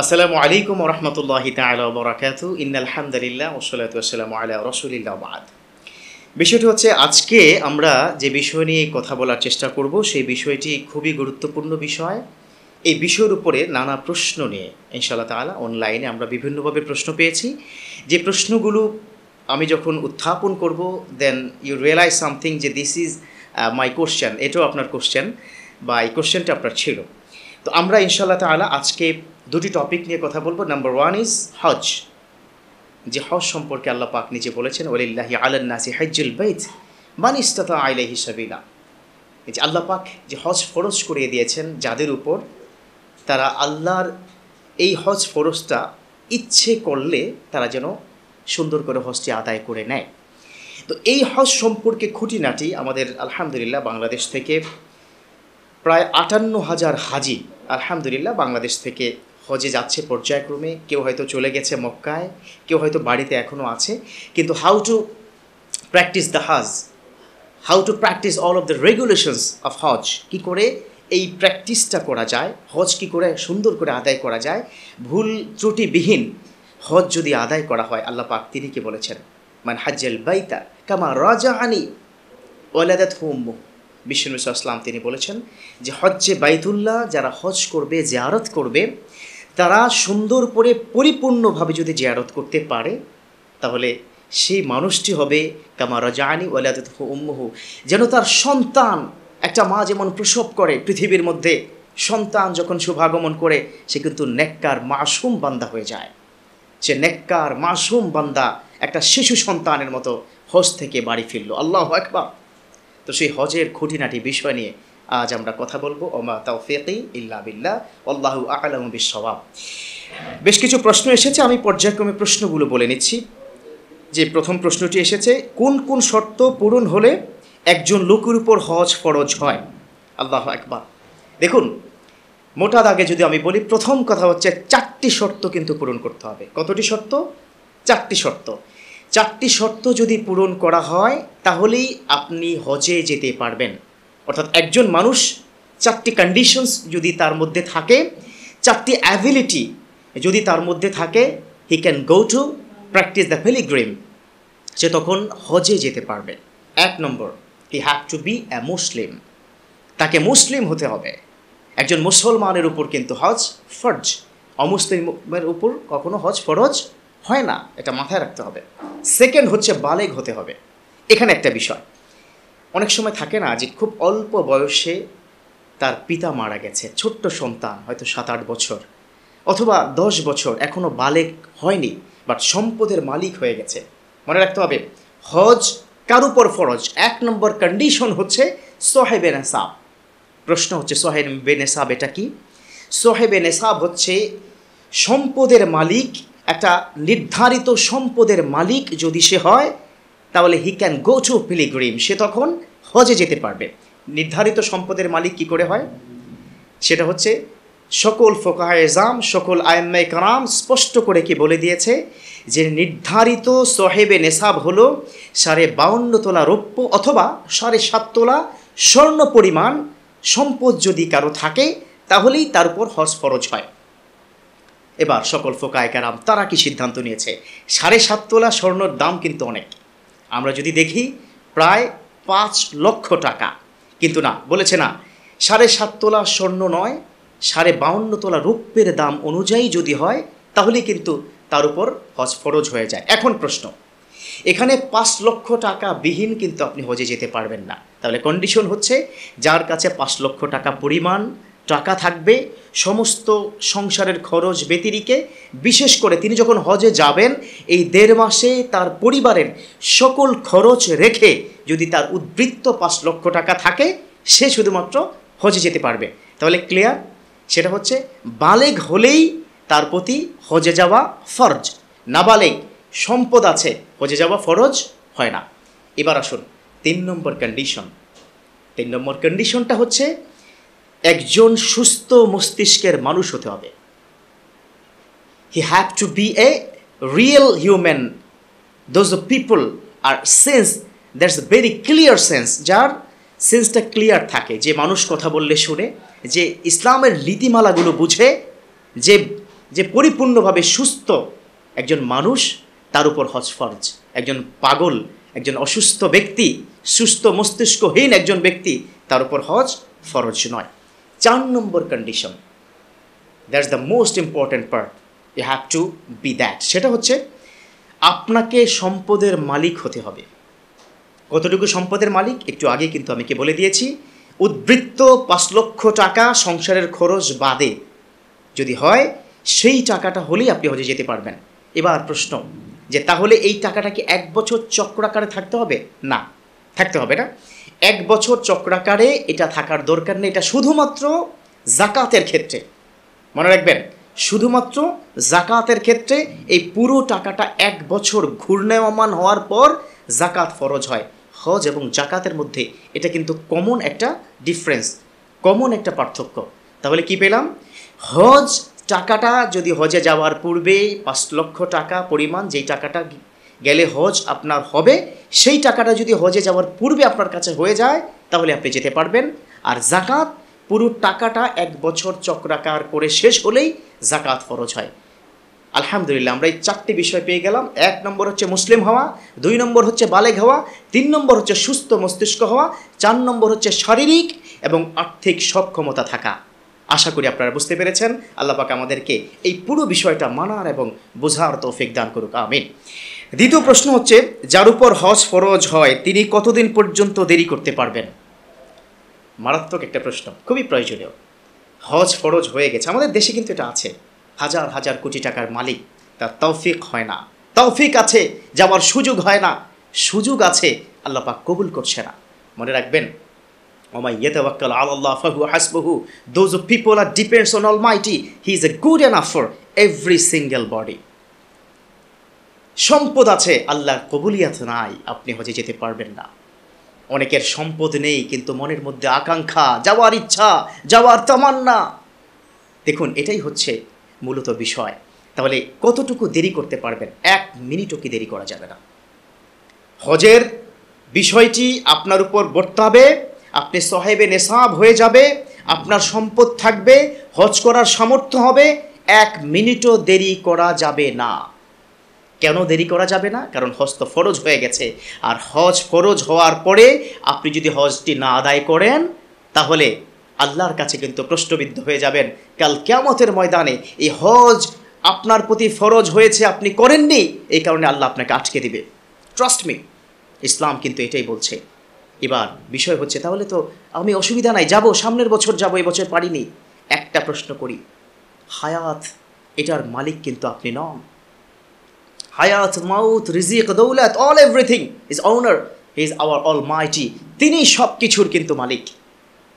আসসালামু আলাইকুম ওয়া রাহমাতুল্লাহি তাআলা ওয়া বারাকাতুহু ইন্নাল হামদুলিল্লাহ ওয়াসসালাতু ওয়াসসালামু আলা রাসূলিল্লাহ ওয়া বা'দ। বিষয়টি হচ্ছে আজকে আমরা যে বিষয় নিয়ে কথা বলার চেষ্টা করব সেই বিষয়টি খুবই গুরুত্বপূর্ণ বিষয়। এই বিষয়ের উপরে নানা প্রশ্ন নিয়ে ইনশাআল্লাহ তাআলা অনলাইনে আমরা বিভিন্নভাবে প্রশ্ন পেয়েছি। যে প্রশ্নগুলো আমি যখন উত্থাপন করব দেন ইউ রিয়ালাইজ সামথিং যে দিস ইজ মাই কোশ্চেন, এটাও আপনার কোশ্চেন বা এই কোশ্চেনটা আপনার ছিল। তো আমরা ইনশাআল্লাহ তাআলা আজকে দুটি টপিক নিয়ে কথা বলবো। নাম্বার ওয়ান ইজ হজ, যে হজ সম্পর্কে আল্লাহ পাক নিজে বলেছেন ওয়ালিল্লাহি আলান নাসি হজ্জুল বাইত মান ইসতাতা ইলাইহি সাবিলা। এই যে আল্লাহ পাক যে হজ ফরজ করিয়ে দিয়েছেন যাদের উপর, তারা আল্লাহর এই হজ ফরজটা ইচ্ছে করলে তারা যেন সুন্দর করে হজটি আদায় করে নেয়। তো এই হজ সম্পর্কে খুঁটিনাটি আমাদের আলহামদুলিল্লাহ বাংলাদেশ থেকে প্রায় 58,000 হাজি আলহামদুলিল্লাহ বাংলাদেশ থেকে হজে যাচ্ছে পর্যায়ক্রমে। কেউ হয়তো চলে গেছে মক্কায়, কেউ হয়তো বাড়িতে এখনও আছে। কিন্তু how to practice the Hajj, how to practice all of the regulations of Hajj, কী করে এই প্র্যাকটিসটা করা যায়, হজ কী করে সুন্দর করে আদায় করা যায়, ভুল ত্রুটিবিহীন হজ যদি আদায় করা হয়, আল্লাহ পাক তিনি কি বলেছেন, মান হাজ্জাল বাইতা কামা রাজাআনি ওয়ালাদাতহু উম্মুহু। বিশ্বনবী সাল্লাল্লাহু আলাইহি ওয়াসাল্লাম তিনি বলেছেন যে হজ্জে বাইতুল্লাহ যারা হজ করবে, জিয়ারত করবে, তারা সুন্দর করে পরিপূর্ণভাবে যদি জিয়ারত করতে পারে তাহলে সেই মানুষটি হবে কামা রাজাআনি ওয়ালাদাতহু উম্মুহু, যেন তার সন্তান, একটা মা যেমন প্রসব করে পৃথিবীর মধ্যে, সন্তান যখন শুভাগমন করে সে কিন্তু নেককার মাসুম বান্দা হয়ে যায়। সে নেককার মাসুম বান্দা একটা শিশু সন্তানের মতো হজ থেকে বাড়ি ফিরল। আল্লাহু আকবার। তো সেই হজের খুঁটিনাটি বিষয় নিয়ে আজ আমরা কথা বলবো। ওমা তাওফীকি ইল্লা বিল্লাহ আল্লাহু আ'লামু বিশ-শাওয়াব। বেশ কিছু প্রশ্ন এসেছে, আমি পর্যায়ক্রমে প্রশ্নগুলো বলে নিচ্ছি। যে প্রথম প্রশ্নটি এসেছে, কোন কোন শর্ত পূরণ হলে একজন লোকের উপর হজ ফরজ হয়? আল্লাহু আকবার। দেখুন, মোটা দাগে যদি আমি বলি, প্রথম কথা হচ্ছে 4টি শর্ত কিন্তু পূরণ করতে হবে। কতটি শর্ত? 4টি শর্ত। 4টি শর্ত যদি পূরণ করা হয় তাহলেই আপনি হজে যেতে পারবেন। অর্থাৎ একজন মানুষ 4টি কন্ডিশনস যদি তার মধ্যে থাকে, 4টি অ্যাবিলিটি যদি তার মধ্যে থাকে, he can go to practice the pilgrim, সে তখন হজে যেতে পারবে। 1 number, he have to be a Muslim, তাকে মুসলিম হতে হবে। একজন মুসলমানের উপর কিন্তু হজ ফরজ, অমুসলিমের উপর কখনো হজ ফরজ হয় না, এটা মাথায় রাখতে হবে। সেকেন্ড হচ্ছে বালেগ হতে হবে। এখানে একটা বিষয়, অনেক সময় থাকে না যে খুব অল্প বয়সে তার পিতা মারা গেছে, ছোট্ট সন্তান হয়তো 7-8 বছর অথবা 10 বছর, এখনও বালেগ হয়নি, বাট সম্পদের মালিক হয়ে গেছে। মনে রাখতে হবে হজ কার উপর ফরজ? 1 নম্বর কন্ডিশন হচ্ছে সোহেবে নেসাব। প্রশ্ন হচ্ছে সোহেবে নেসাব এটা কি? সোহেবে নেসাব হচ্ছে সম্পদের মালিক, একটা নির্ধারিত সম্পদের মালিক যদি সে হয় তাহলে he can go to pilgrim, সে তখন হজে যেতে পারবে। নির্ধারিত সম্পদের মালিক কি করে হয়? সেটা হচ্ছে সকল ফোকাহায়ে ইজম, সকল আইম্মায়ে কেরাম স্পষ্ট করে কি বলে দিয়েছে যে নির্ধারিত সোহেবে নেসাব হলো 52.5 তোলা রৌপ্য অথবা 7.5 তোলা স্বর্ণ পরিমাণ সম্পদ যদি কারো থাকে তাহলেই তার উপর হজ ফরজ হয়। এবার সকল ফোকাহায়ে কেরাম তারা কি সিদ্ধান্ত নিয়েছে? 7.5 তোলা স্বর্ণর দাম কিন্তু অনেক। আমরা যদি দেখি প্রায় 5 লক্ষ টাকা, কিন্তু না, বলেছে না, 7.5 তোলা স্বর্ণ নয়, 52.5 তোলা রৌপ্যের দাম অনুযায়ী যদি হয় তাহলেই কিন্তু তার উপর হজ ফরজ হয়ে যায়। এখন প্রশ্ন, এখানে 5 লক্ষ টাকা বিহীন কিন্তু আপনি হজে যেতে পারবেন না। তাহলে কন্ডিশন হচ্ছে যার কাছে 5 লক্ষ টাকা পরিমাণ টাকা থাকবে, সমস্ত সংসারের খরচ ব্যতিরিকে, বিশেষ করে তিনি যখন হজে যাবেন এই 1.5 মাসে তার পরিবারের সকল খরচ রেখে যদি তার উদ্বৃত্ত 5 লক্ষ টাকা থাকে, সে শুধুমাত্র হজে যেতে পারবে। তাহলে ক্লিয়ার? সেটা হচ্ছে বালেগ হলেই তার প্রতি হজে যাওয়া ফরজ, নাবালেগ সম্পদ আছে হজে যাওয়া ফরজ হয় না। এবার আসুন 3 নম্বর কন্ডিশন। 3 নম্বর কন্ডিশনটা হচ্ছে একজন সুস্থ মস্তিষ্কের মানুষ হতে হবে। He have to be a real human. Those people are sense, that's very clear sense, যার সেন্সটা ক্লিয়ার থাকে, যে মানুষ কথা বললে শুনে, যে ইসলামের নীতিমালাগুলো বুঝে, যে যে পরিপূর্ণভাবে সুস্থ একজন মানুষ তার উপর হজ ফরজ, একজন পাগল, একজন অসুস্থ ব্যক্তি, সুস্থ মস্তিষ্কহীন একজন ব্যক্তি তার উপর হজ ফরজ নয়। 4 number condition, that's the most important part, you have to be that, সেটা হচ্ছে আপনাকে সম্পদের মালিক হতে হবে। কতটুকু সম্পদের মালিক একটু আগে কিন্তু আমি বলে দিয়েছি, উদ্বৃত্ত 5 লক্ষ টাকা সংসারের খরচ বাদে যদি হয় সেই টাকাটা হলেই আপনি হজে যেতে পারবেন। এবার প্রশ্ন যে তাহলে এই টাকাটা কি 1 বছর চক্রাকারে থাকতে হবে? না, থাকতে হবে না। 1 বছর চক্রাকারে এটা থাকার দরকার নেই। এটা শুধুমাত্র জাকাতের ক্ষেত্রে, মনে রাখবেন, শুধুমাত্র জাকাতের ক্ষেত্রে এই পুরো টাকাটা 1 বছর ঘূর্ণায়মান হওয়ার পর জাকাত ফরজ হয়। হজ এবং জাকাতের মধ্যে এটা কিন্তু কমন একটা ডিফারেন্স, কমন একটা পার্থক্য। তাহলে কি পেলাম? হজ টাকাটা যদি হজে যাওয়ার পূর্বে 5 লক্ষ টাকা পরিমাণ যেই টাকাটা গেলে হজ আপনার হবে, সেই টাকাটা যদি হজে যাওয়ার পূর্বে আপনার কাছে হয়ে যায় তাহলে আপনি যেতে পারবেন। আর জাকাত পুরো টাকাটা 1 বছর চক্রাকার করে শেষ হলেই জাকাত ফরজ হয়। আলহামদুলিল্লাহ, আমরা এই 4টি বিষয় পেয়ে গেলাম। 1 নম্বর হচ্ছে মুসলিম হওয়া, 2 নম্বর হচ্ছে বালেগ হওয়া, 3 নম্বর হচ্ছে সুস্থ মস্তিষ্ক হওয়া, 4 নম্বর হচ্ছে শারীরিক এবং আর্থিক সক্ষমতা থাকা। আশা করি আপনারা বুঝতে পেরেছেন। আল্লাহ পাক আমাদেরকে এই পুরো বিষয়টা মানার এবং বোঝার তৌফিক দান করুক, আমিন। দ্বিতীয় প্রশ্ন হচ্ছে, যার উপর হজ ফরজ হয় তিনি কতদিন পর্যন্ত দেরি করতে পারবেন? মারাত্মক একটা প্রশ্ন, খুবই প্রয়োজনীয়। হজ ফরজ হয়ে গেছে, আমাদের দেশে কিন্তু এটা আছে, হাজার হাজার কোটি টাকার মালিক, তার তৌফিক হয় না, তৌফিক আছে যাওয়ার সুযোগ হয় না, সুযোগ আছে আল্লাহ পাক কবুল করছে না। মনে রাখবেন, ওমাই ইয়াতাওয়াক্কাল আলাল্লাহ ফাহুয়া হাসবুহু, those people are depends on Almighty, he is a good enough for every single body. সম্পদ আছে, আল্লাহর কবুলিয়াত নাই, আপনি হজে যেতে পারবেন না। অনেকের সম্পদ নেই কিন্তু মনের মধ্যে আকাঙ্ক্ষা, যাওয়ার ইচ্ছা, যাওয়ার তামান্না। দেখুন, এটাই হচ্ছে মূলত বিষয়। তাহলে কতটুকু দেরি করতে পারবেন? 1 মিনিটও কি দেরি করা যাবে না। হজের বিষয়টি আপনার উপর বর্তাবে, আপনি সাহেবে নেসাব হয়ে যাবে, আপনার সম্পদ থাকবে, হজ করার সামর্থ্য হবে, 1 মিনিটও দেরি করা যাবে না। কেন দেরি করা যাবে না? কারণ হজ তো ফরজ হয়ে গেছে। আর হজ ফরজ হওয়ার পরে আপনি যদি হজটি না আদায় করেন তাহলে আল্লাহর কাছে কিন্তু প্রশ্নবিদ্ধ হয়ে যাবেন কাল কিয়ামতের ময়দানে। এই হজ আপনার প্রতি ফরজ হয়েছে, আপনি করেননি, এই কারণে আল্লাহ আপনাকে আটকে দিবে। ট্রাস্ট মি, ইসলাম কিন্তু এটাই বলছে। এবার বিষয় হচ্ছে, তাহলে তো আমি অসুবিধা নাই, যাব, সামনের বছর যাব, এই বছর পারিনি। একটা প্রশ্ন করি, হায়াত এটার মালিক কিন্তু আপনি নন। হায়াত, মাউত, রিজিক, দৌলত, all everything is owner, he is our Almighty. তিনি সব কিছুর কিন্তু মালিক।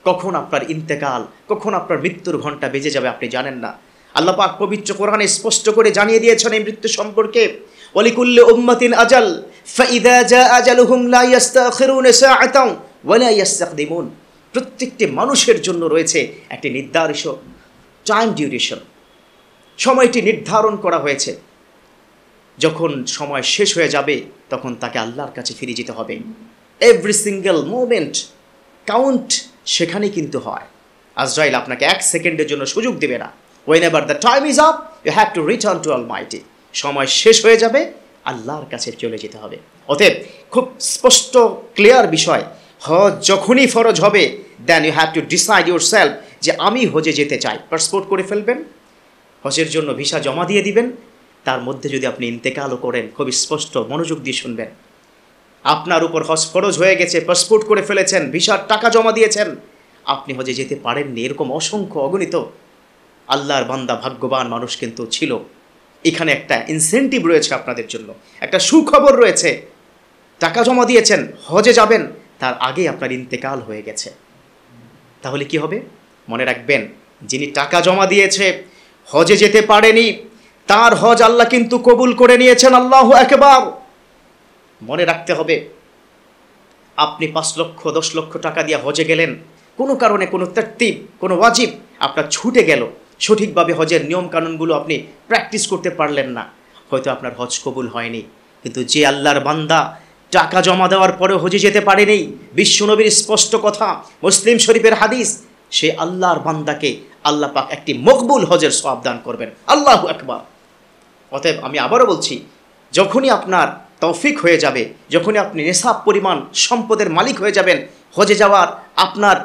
কখন আপনার ইন্তেকাল, কখন আপনার মৃত্যুর ঘণ্টা বেজে যাবে আপনি জানেন না। আল্লাহ পাক পবিত্র কোরআনে স্পষ্ট করে জানিয়ে দিয়েছেন এই মৃত্যু সম্পর্কে, ওয়ালিকুল্লি উম্মাতিন আজাল ফাইদা জা আজালুহুম লা ইস্তাখিরুনা সাআতাও ওয়া লা ইস্তাকদিমুন। প্রত্যেকটি মানুষের জন্য রয়েছে একটি নির্ধারিত টাইম ডিউরেশন, সময়টি নির্ধারণ করা হয়েছে। যখন সময় শেষ হয়ে যাবে তখন তাকে আল্লাহর কাছে ফিরে যেতে হবে। এভরি সিঙ্গেল মোমেন্ট কাউন্ট সেখানে কিন্তু হয়। আজরাইল আপনাকে 1 সেকেন্ডের জন্য সুযোগ দেবে না। whenever the time is up you have to return to Almighty। সময় শেষ হয়ে যাবে, আল্লাহর কাছে চলে যেতে হবে। অতএব খুব স্পষ্ট ক্লিয়ার বিষয়, হজ যখনই ফরজ হবে then you have to decide yourself যে আমি হজে যেতে চাই। পাসপোর্ট করে ফেলবেন, হজের জন্য ভিসা জমা দিয়ে দিবেন। তার মধ্যে যদি আপনি ইন্তেকালও করেন, খুব স্পষ্ট মনোযোগ দিয়ে শুনবেন, আপনার উপর হজ ফরজ হয়ে গেছে, পাসপোর্ট করে ফেলেছেন, ভিসার টাকা জমা দিয়েছেন, আপনি হজে যেতে পারেননি, এরকম অসংখ্য অগণিত আল্লাহর বান্দা ভাগ্যবান মানুষ কিন্তু ছিল। এখানে একটা ইনসেন্টিভ রয়েছে আপনাদের জন্য, একটা সুখবর রয়েছে। টাকা জমা দিয়েছেন, হজে যাবেন, তার আগে আপনার ইন্তেকাল হয়ে গেছে। তাহলে কি হবে? মনে রাখবেন, যিনি টাকা জমা দিয়েছে, হজে যেতে পারেনি, তার হজ আল্লাহ কিন্তু কবুল করে নিয়েছেন। আল্লাহু আকবার। মনে রাখতে হবে, আপনি 5 লক্ষ 10 লক্ষ টাকা দিয়ে হজে গেলেন, কোনো কারণে কোনো তারতিব, কোনো ওয়াজিব আপনার ছুটে গেল, সঠিকভাবে হজের নিয়মকানুনগুলো আপনি প্র্যাকটিস করতে পারলেন না, হয়তো আপনার হজ কবুল হয়নি। কিন্তু যে আল্লাহর বান্দা টাকা জমা দেওয়ার পরেও হজে যেতে পারেনি, বিশ্বনবীর স্পষ্ট কথা, মুসলিম শরীফের হাদিস, সে আল্লাহর বান্দাকে আল্লাহ পাক একটি মকবুল হজের সওয়াব দান করবেন। আল্লাহু আকবার। অতএব আমি আবারও বলছি, যখনই আপনার তৌফিক হয়ে যাবে, যখনই আপনি নিসাব পরিমাণ সম্পদের মালিক হয়ে যাবেন, হজে যাওয়ার আপনার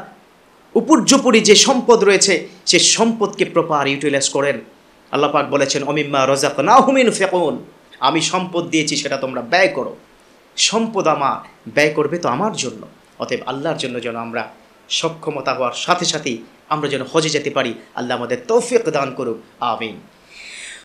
উপর্যুপরি যে সম্পদ রয়েছে সে সম্পদকে প্রপার ইউটিলাইজ করেন। আল্লাহ পাক বলেছেন অমিম্মা রাযাকনাহুম ইউনফিকুন, আমি সম্পদ দিয়েছি সেটা তোমরা ব্যয় করো। সম্পদ আমার, ব্যয় করবে তো আমার জন্য। অতএব আল্লাহর জন্য যেন আমরা সক্ষমতা হওয়ার সাথে সাথেই আমরা যেন হজে যেতে পারি। আল্লাহ আমাদের তৌফিক দান করুক, আমিন।